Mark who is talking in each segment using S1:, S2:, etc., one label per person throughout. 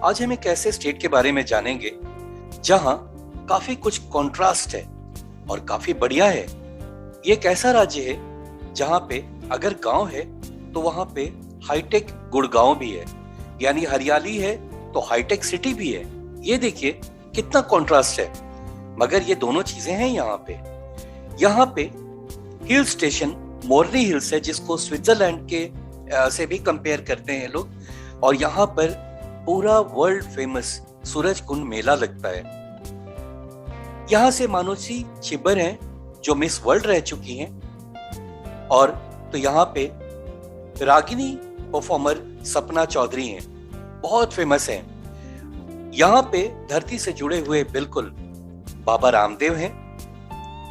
S1: आज हम एक ऐसे स्टेट के बारे में जानेंगे जहां काफी कुछ कंट्रास्ट है और काफी बढ़िया है। ये एक ऐसा राज्य है जहां पे अगर गांव है तो वहां पे हाईटेक गुड़गांव भी है, यानी हरियाली है तो हाईटेक सिटी भी है। ये देखिए कितना कंट्रास्ट है, मगर ये दोनों चीजें हैं यहाँ पे हिल स्टेशन मोरनी हिल्स है, जिसको स्विट्जरलैंड के से भी कंपेयर करते हैं लोग, और यहाँ पर पूरा वर्ल्ड फेमस सूरज कुंड मेला लगता है। यहाँ से मानुषी छिब्बर हैं जो मिस वर्ल्ड रह चुकी हैं, और तो यहाँ पे रागिनी परफॉर्मर सपना चौधरी हैं, बहुत फेमस हैं। यहाँ पे धरती से जुड़े हुए बिल्कुल बाबा रामदेव हैं,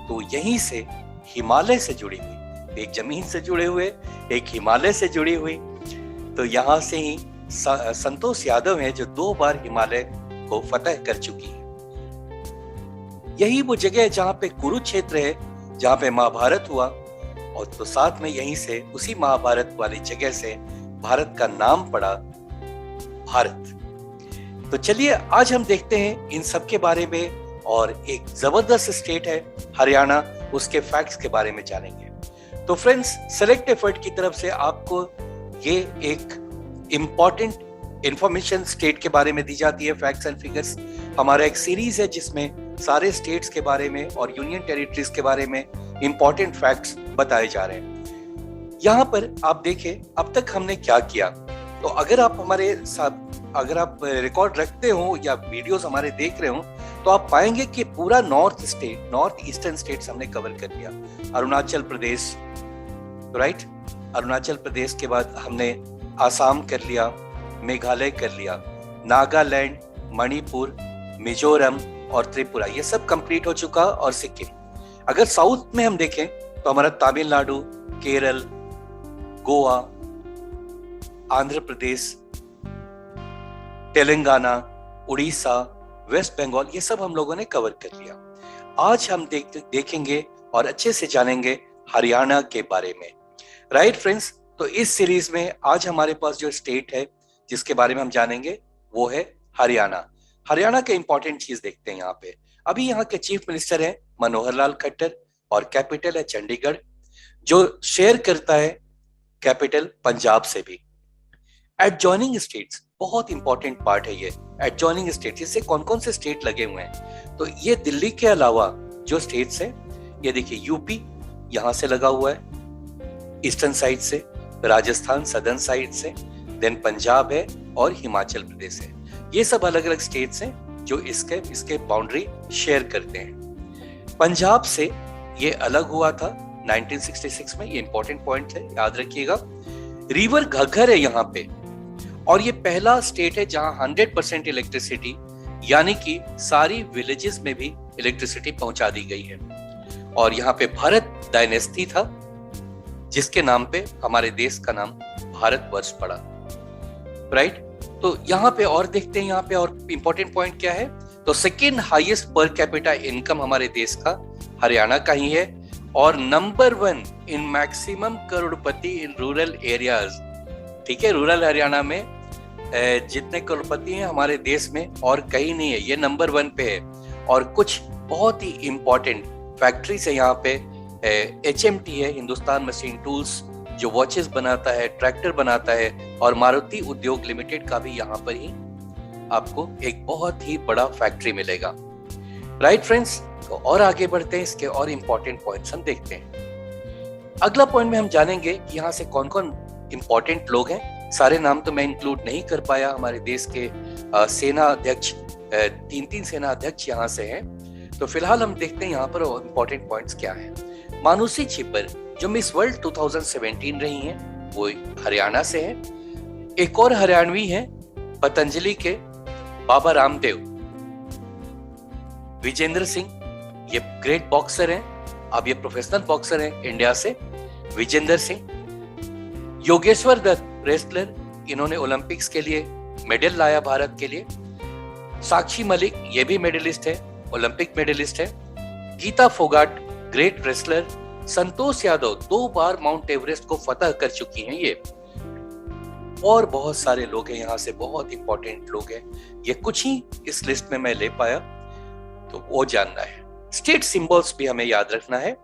S1: तो यहीं से हिमालय से जुड़ी हुई, एक जमीन से जुड़े हुए एक हिमालय से जुड़ी हुई, तो यहाँ से ही संतोष यादव हैं जो 2 बार हिमालय को फतह कर चुकी है। यही वो जगह है जहाँ पे कुरुक्षेत्र है, जहाँ पे महाभारत हुआ, और तो साथ में यहीं से उसी महाभारत वाली जगह से भारत का नाम पड़ा भारत। तो चलिए आज हम देखते हैं इन सब के बारे में, और एक जबरदस्त स्टेट है हरियाणा, उसके फैक्ट्स के बारे में जानेंगे। तो फ्रेंड्स, सेलेक्ट एफर्ट की तरफ से आपको ये एक इंपॉर्टेंट इंफॉर्मेशन स्टेट के बारे में दी जाती है, फैक्ट्स एंड फिगर्स। हमारा एक सीरीज है जिसमें सारे स्टेट्स के बारे में और यूनियन टेरिटरीज के बारे में इंपॉर्टेंट फैक्ट्स बताए जा रहे हैं। यहाँ पर आप देखें अब तक हमने क्या किया, तो अगर आप हमारे साथ अगर आप रिकॉर्ड रखते हो या वीडियोस हमारे देख रहे हो, तो आप पाएंगे कि पूरा नॉर्थ ईस्टर्न स्टेट्स हमने कवर कर लिया। अरुणाचल प्रदेश, राइट, अरुणाचल प्रदेश के बाद हमने आसाम कर लिया, मेघालय कर लिया, नागालैंड, मणिपुर, मिजोरम और त्रिपुरा, ये सब कंप्लीट हो चुका, और सिक्किम। अगर साउथ में हम देखें तो हमारा तमिलनाडु, केरल, गोवा, आंध्र प्रदेश, तेलंगाना, उड़ीसा, वेस्ट बंगाल, ये सब हम लोगों ने कवर कर लिया। आज हम देखेंगे और अच्छे से जानेंगे हरियाणा के बारे में, राइट फ्रेंड्स। तो इस सीरीज में आज हमारे पास जो स्टेट है जिसके बारे में हम जानेंगे वो है हरियाणा। हरियाणा के इंपॉर्टेंट चीज देखते हैं। यहाँ पे अभी यहाँ के चीफ मिनिस्टर है मनोहर लाल खट्टर, और कैपिटल है चंडीगढ़, जो शेयर करता है कैपिटल पंजाब से भी। एडजॉइनिंग स्टेट्स बहुत इंपॉर्टेंट पार्ट है ये। एडजॉइनिंग स्टेट्स, इससे कौन कौन से स्टेट लगे हुए हैं, तो ये दिल्ली के अलावा जो स्टेट्स है, ये देखिए यूपी यहां से लगा हुआ है ईस्टर्न साइड से, राजस्थान सदर्न साइड से, देन पंजाब है और हिमाचल प्रदेश है। ये सब अलग अलग स्टेट्स हैं जो इसके बाउंड्री शेयर करते हैं। पंजाब से ये अलग हुआ था 1966 में, ये इंपॉर्टेंट पॉइंट है, याद रखिएगा। रिवर घग्गर है यहाँ पे, और ये पहला स्टेट है जहां 100% इलेक्ट्रिसिटी, यानी कि सारी विलेजेस में भी इलेक्ट्रिसिटी पहुंचा दी गई है। और यहाँ पे भारत डायनेस्टी था, जिसके नाम पे हमारे देश का नाम भारतवर्ष पड़ा, राइट। तो यहाँ पे और देखते हैं, यहाँ पे और इंपॉर्टेंट पॉइंट क्या है, तो second highest per capita income हमारे देश का हरियाणा का ही है, और number 1 in maximum Crorepati in rural areas. ठीक है, रूरल हरियाणा में जितने करोड़पति हैं हमारे देश में और कहीं नहीं है, ये नंबर 1 पे है। और कुछ बहुत ही इंपॉर्टेंट फैक्ट्रीज है यहाँ पे। HMT है, हिंदुस्तान मशीन टूल्स, जो वॉचेस बनाता है, ट्रैक्टर बनाता है, और मारुति उद्योग लिमिटेड का भी यहाँ पर ही आपको एक बहुत ही बड़ा फैक्ट्री मिलेगा, राइट फ्रेंड्स। तो और आगे बढ़ते हैं, इसके और इंपॉर्टेंट पॉइंट्स हम देखते हैं। अगला पॉइंट में हम जानेंगे कि यहाँ से कौन कौन इंपॉर्टेंट लोग हैं। सारे नाम तो मैं इंक्लूड नहीं कर पाया, हमारे देश के सेना अध्यक्ष, 3 सेना अध्यक्ष यहाँ से हैं। तो फिलहाल हम देखते हैं यहाँ पर इंपॉर्टेंट पॉइंट्स क्या हैं। मानुषी छिब्बर जो मिस वर्ल्ड 2017 रही हैं, वो हरियाणा से है। एक और हरियाणवी है पतंजलि के बाबा रामदेव। विजेंद्र सिंह, ये ग्रेट बॉक्सर हैं, अब ये प्रोफेशनल बॉक्सर हैं इंडिया से, विजेंद्र सिंह। योगेश्वर दत्त रेसलर, इन्होंने ओलंपिक्स के लिए मेडल लाया भारत के लिए। साक्षी मलिक, ये भी मेडलिस्ट है, ओलंपिक मेडलिस्ट है। Geeta Phogat, great wrestler. संतोष यादव 2 बार माउंट एवरेस्ट को फतह कर चुकी हैं ये। और बहुत सारे लोग हैं यहाँ से, बहुत इंपॉर्टेंट लोग हैं। ये कुछ ही इस लिस्ट में मैं ले पाया, तो वो जानना है। स्टेट सिंबल्स भी हमें याद रखना है।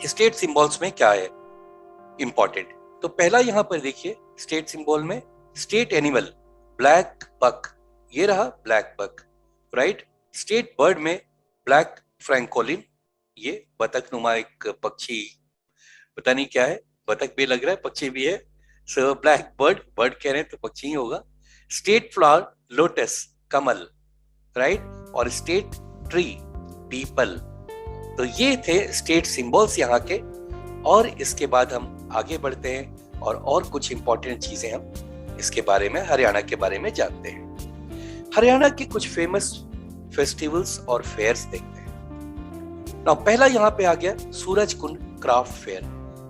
S1: स्टेट सिंबल्स में क्या है इंपॉर्टेंट, तो पहला यहाँ पर देखिए स्टेट सिंबल में स्टेट एनिमल ब्लैक बक, ये रहा black buck, right. State bird में ब्लैक फ्रैंकोलिन, ये बतख नुमा एक पक्षी, पता नहीं क्या है, बतख भी लग रहा है, पक्षी भी है, सो ब्लैक बर्ड, बर्ड कह रहे हैं तो पक्षी ही होगा। स्टेट फ्लावर लोटस, कमल, राइट। और स्टेट ट्री पीपल। तो ये थे स्टेट सिंबल्स यहाँ के। और इसके बाद हम आगे बढ़ते हैं और कुछ इंपॉर्टेंट चीजें हम इसके बारे में, हरियाणा के बारे में जानते हैं। हरियाणा के कुछ फेमस फेस्टिवल्स और फेयर्स देखते हैं। ना पहला यहाँ पे आ गया सूरज कुंड क्राफ्ट फेयर।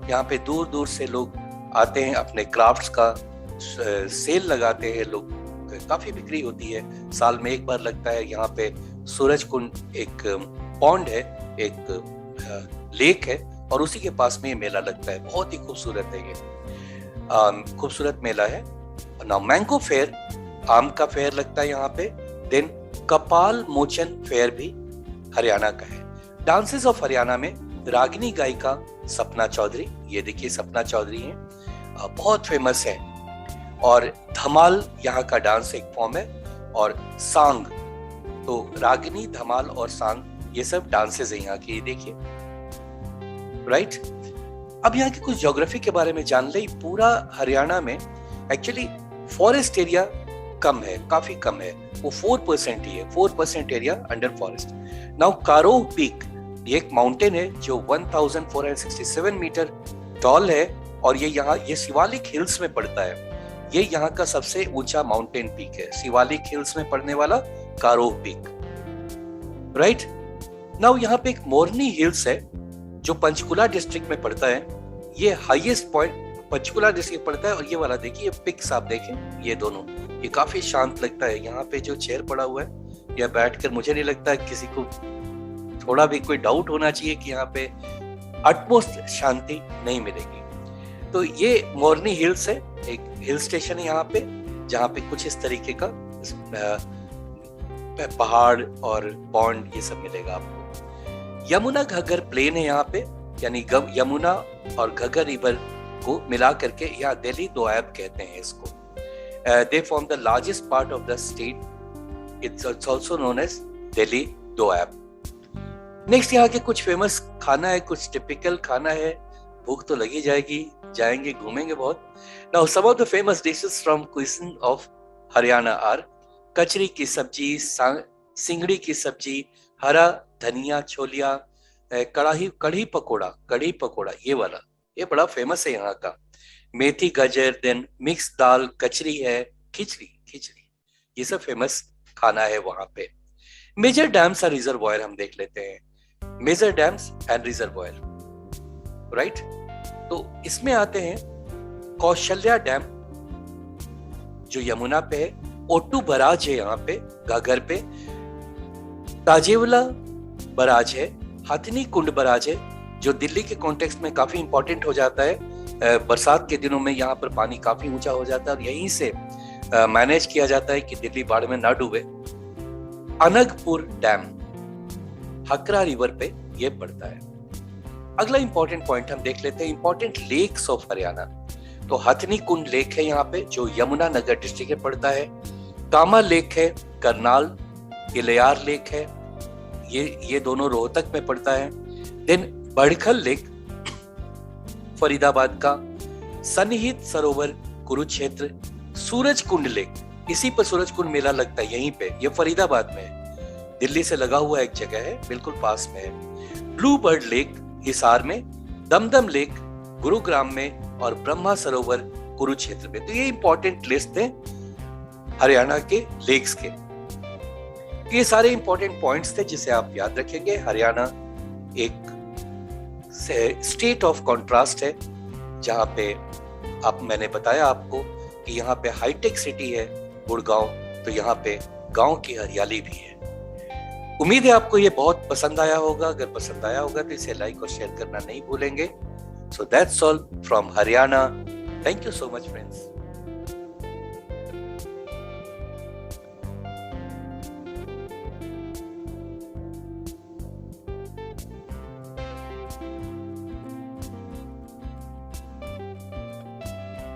S1: यहाँ पे दूर दूर से लोग आते हैं, अपने क्राफ्ट्स का सेल लगाते हैं लोग, काफी बिक्री होती है, साल में एक बार लगता है। यहाँ पे सूरज कुंड एक पॉन्ड है, एक लेक है, और उसी के पास में ये मेला लगता है, बहुत ही खूबसूरत है ये, खूबसूरत मेला है। ना मैंगो फेयर, आम का फेयर लगता है यहाँ पे। देन कपाल मोचन फेयर भी हरियाणा का है। डांसेस ऑफ हरियाणा में रागिनी गायिका सपना चौधरी, ये देखिए सपना चौधरी है, बहुत फेमस है। और धमाल यहाँ का डांस एक फॉर्म है, और सांग, तो रागिनी, धमाल और सांग ये सब डांसेस है यहाँ की, देखिए, राइट। अब यहाँ की कुछ ज्योग्राफी के बारे में जान ले। पूरा हरियाणा में एक्चुअली फॉरेस्ट एरिया कम है, काफी कम है, वो 4% ही है, 4% area under forest. Now Karoh peak, ये एक माउंटेन है जो 1467 मीटर टॉल है, और ये शिवालिक हिल्स में पड़ता है। ये यहाँ का सबसे ऊंचा माउंटेन पीक है, शिवालिक हिल्स में पड़ने वाला कारोह पीक, राइट। नाउ यहाँ पे एक मोरनी हिल्स है जो पंचकुला डिस्ट्रिक्ट में पड़ता है। ये हाईएस्ट पॉइंट पंचकुला डिस्ट्रिक्ट पड़ता है। और ये वाला देखिए, पिक्स आप देखें, ये दोनों, ये काफी शांत लगता है। यहाँ पे जो चेयर पड़ा हुआ है, या बैठकर मुझे नहीं लगता है किसी को थोड़ा भी कोई डाउट होना चाहिए कि यहाँ पे अटमोस्ट शांति नहीं मिलेगी। तो ये मोरनी हिल्स है, एक हिल स्टेशन है यहाँ पे, जहाँ पे कुछ इस तरीके का पहाड़ और पॉन्ड ये सब मिलेगा आपको। यमुना घग्गर प्लेन है यहाँ पे, यानी यमुना और घग्गर रिवर को मिला करके यहाँ दिल्ली दोआब कहते हैं इसको। They form the largest part of the state, it's also known as Delhi Doab. Next यहाँ के कुछ फेमस खाना है, कुछ टिपिकल खाना है, भूख तो लगी जाएगी, जाएंगे घूमेंगे बहुत। Now some of the famous dishes from cuisine of Haryana are कचरी की सब्जी, सिंगड़ी की सब्जी, हरा धनिया छोलिया, कढ़ी पकोड़ा, ये वाला, ये बड़ा फेमस है यहाँ का। मेथी गाजर, देन मिक्स दाल, कचरी है, खिचड़ी, ये सब फेमस खाना है वहां पे। मेजर डैम्स और रिजर्वॉयर हम देख लेते हैं, major dams and reservoir, right. तो इसमें आते हैं कौशल्या डैम जो यमुना पे है, ओटू बराज है यहाँ पे घाघर पे, ताजेवला बराज है, हथनी कुंड बराज है जो दिल्ली के कॉन्टेक्स्ट में काफी इंपॉर्टेंट हो जाता है। बरसात के दिनों में यहाँ पर पानी काफी ऊंचा हो जाता है और यहीं से मैनेज किया जाता है कि दिल्ली बाढ़ में ना डूबे। अनगपुर डैम हकरा रिवर पे ये पड़ता है। अगला इंपॉर्टेंट पॉइंट हम देख लेते हैं, इंपॉर्टेंट लेक्स ऑफ हरियाणा। तो हथनी कुंड लेक है यहाँ पे जो यमुना नगर डिस्ट्रिक्ट में पड़ता है। कामा लेक है करनाल, इलियार लेक है, ये दोनों रोहतक में पड़ता है। देन बड़खल लेक फरीदाबाद का, सन्निहित सरोवर कुरुक्षेत्र, सूरज कुंड लेक, इसी पर सूरज कुंड मेला लगता है यहीं पे, ये फरीदाबाद में है, दिल्ली से लगा हुआ एक जगह है, बिल्कुल पास में है। ब्लू बर्ड लेक हिसार में, दमदम लेक गुरुग्राम में और ब्रह्मा सरोवर कुरुक्षेत्र में। तो ये इंपॉर्टेंट लिस्ट है हरियाणा के लेक्स के। ये सारे इंपॉर्टेंट पॉइंट्स थे जिसे आप याद रखेंगे। हरियाणा एक स्टेट ऑफ कॉन्ट्रास्ट है जहां पे मैंने बताया आपको कि यहाँ पे हाईटेक सिटी है गुड़गांव, तो यहाँ पे गांव की हरियाली भी है। उम्मीद है आपको ये बहुत पसंद आया होगा। अगर पसंद आया होगा तो इसे लाइक और शेयर करना नहीं भूलेंगे। So that's all from Haryana. Thank you so much friends.